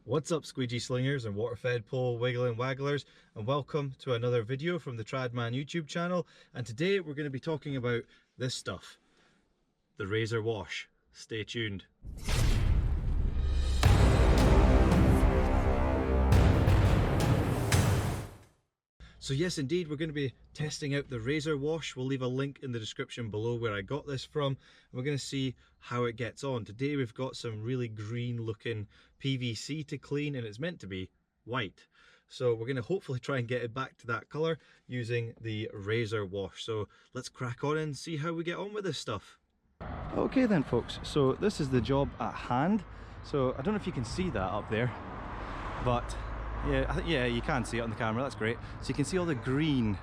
What's up, squeegee slingers and water-fed pole wiggling wagglers, and welcome to another video from the Tradman YouTube channel. And today we're going to be talking about this stuff, the razor wash. Stay tuned. So yes, indeed, we're going to be testing out the razor wash. We'll leave a link in the description below where I got this from. We're going to see how it gets on. Today we've got some really green looking PVC to clean, and it's meant to be white. So we're going to hopefully try and get it back to that colour using the razor wash. So let's crack on and see how we get on with this stuff. Okay then folks, so this is the job at hand. So I don't know if you can see that up there, but yeah, you can see it on the camera. That's great. So you can see all the green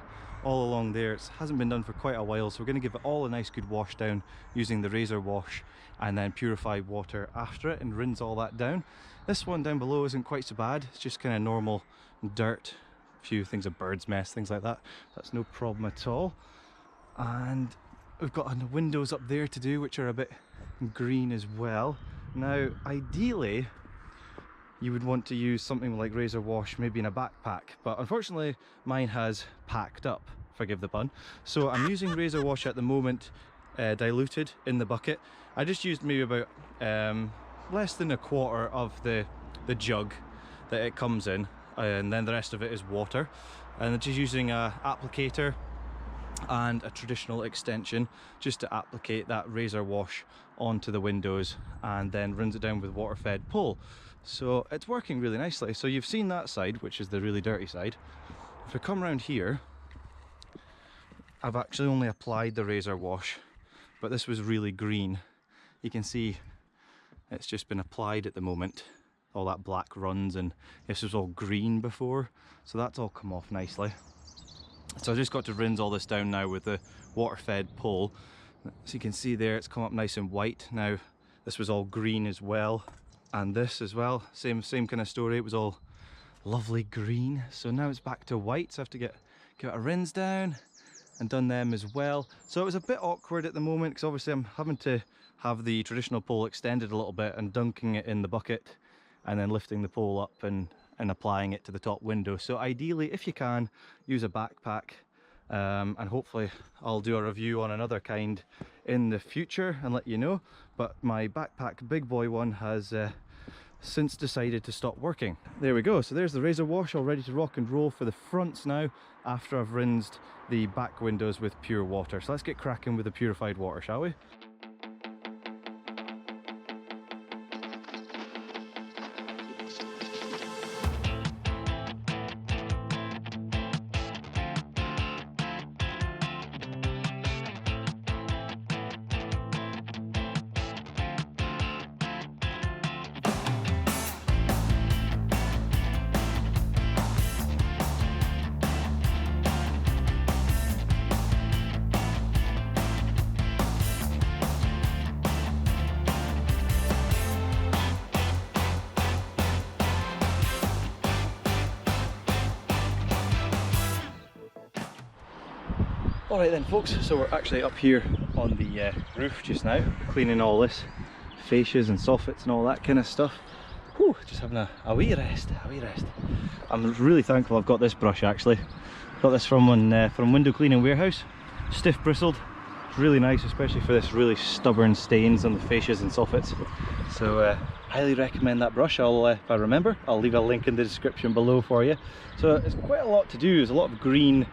all along there. It hasn't been done for quite a while, so we're going to give it all a nice good wash down using the razor wash and then purified water after it and rinse all that down. This one down below isn't quite so bad. It's just kind of normal dirt, a few things of bird's mess, things like that. That's no problem at all. And we've got windows up there to do, which are a bit green as well. Now ideally you would want to use something like razor wash maybe in a backpack, but unfortunately mine has packed up, forgive the pun. So I'm using razor wash at the moment, diluted in the bucket. I just used maybe about less than a quarter of the jug that it comes in, and then the rest of it is water. And I'm just using a applicator and a traditional extension just to applicate that razor wash onto the windows and then rinse it down with water-fed pole. So it's working really nicely. So you've seen that side, which is the really dirty side. If I come around here, I've actually only applied the razor wash, but this was really green. You can see it's just been applied at the moment. All that black runs, and this was all green before, so that's all come off nicely. So I just got to rinse all this down now with the water-fed pole. So you can see there it's come up nice and white. Now this was all green as well, and this as well, same kind of story. It was all lovely green, so now it's back to white. So I have to give it a rinse down and done them as well. So it was a bit awkward at the moment because obviously I'm having to have the traditional pole extended a little bit and dunking it in the bucket and then lifting the pole up and applying it to the top window. So ideally, if you can, use a backpack, and hopefully I'll do a review on another kind in the future and let you know. But my backpack big boy one has since decided to stop working. There we go. So there's the razor wash all ready to rock and roll for the fronts now, after I've rinsed the back windows with pure water. So let's get cracking with the purified water, shall we? Alright then folks, so we're actually up here on the roof just now, cleaning all this fascias and soffits and all that kind of stuff. Whew, just having a wee rest, I'm really thankful I've got this brush actually. Got this from Window Cleaning Warehouse, stiff bristled. It's really nice, especially for this really stubborn stains on the fascias and soffits. So highly recommend that brush. If I remember, I'll leave a link in the description below for you. So it's quite a lot to do. There's a lot of green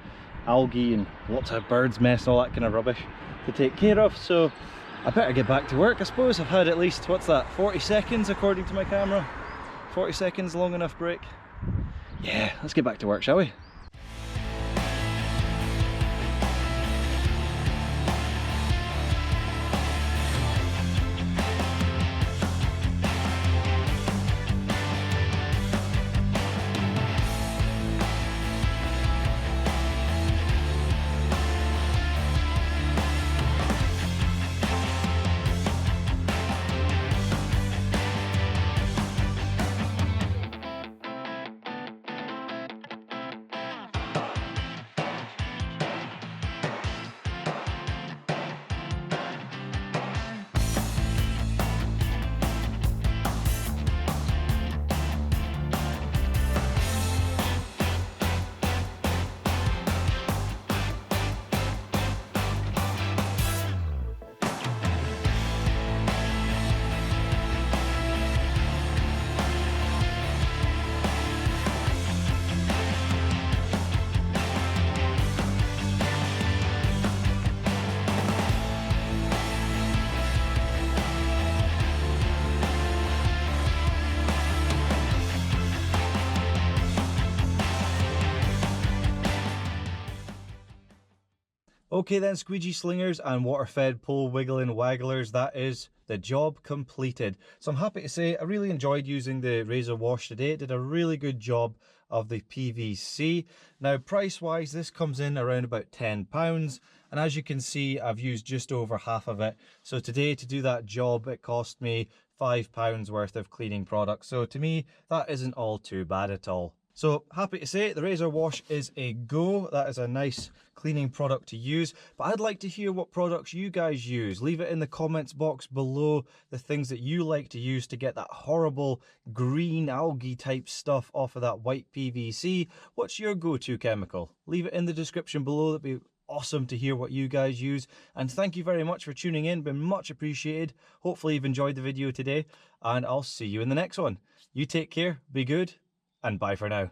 algae and lots of birds mess and all that kind of rubbish to take care of, so I better get back to work. I suppose I've had at least, what's that, 40 seconds according to my camera. 40 seconds, long enough break. Yeah, let's get back to work, shall we? Okay then, squeegee slingers and water-fed pole wiggling wagglers, that is the job completed. So I'm happy to say I really enjoyed using the razor wash today. It did a really good job of the PVC. Now price-wise, this comes in around about £10, and as you can see, I've used just over half of it. So today, to do that job, it cost me £5 worth of cleaning products. So to me, that isn't all too bad at all. So happy to say the razor wash is a go. That is a nice cleaning product to use, but I'd like to hear what products you guys use. Leave it in the comments box below, the things that you like to use to get that horrible green algae type stuff off of that white PVC. What's your go-to chemical? Leave it in the description below. That'd be awesome to hear what you guys use, and thank you very much for tuning in. Been much appreciated. Hopefully you've enjoyed the video today, and I'll see you in the next one. You take care, be good, and bye for now.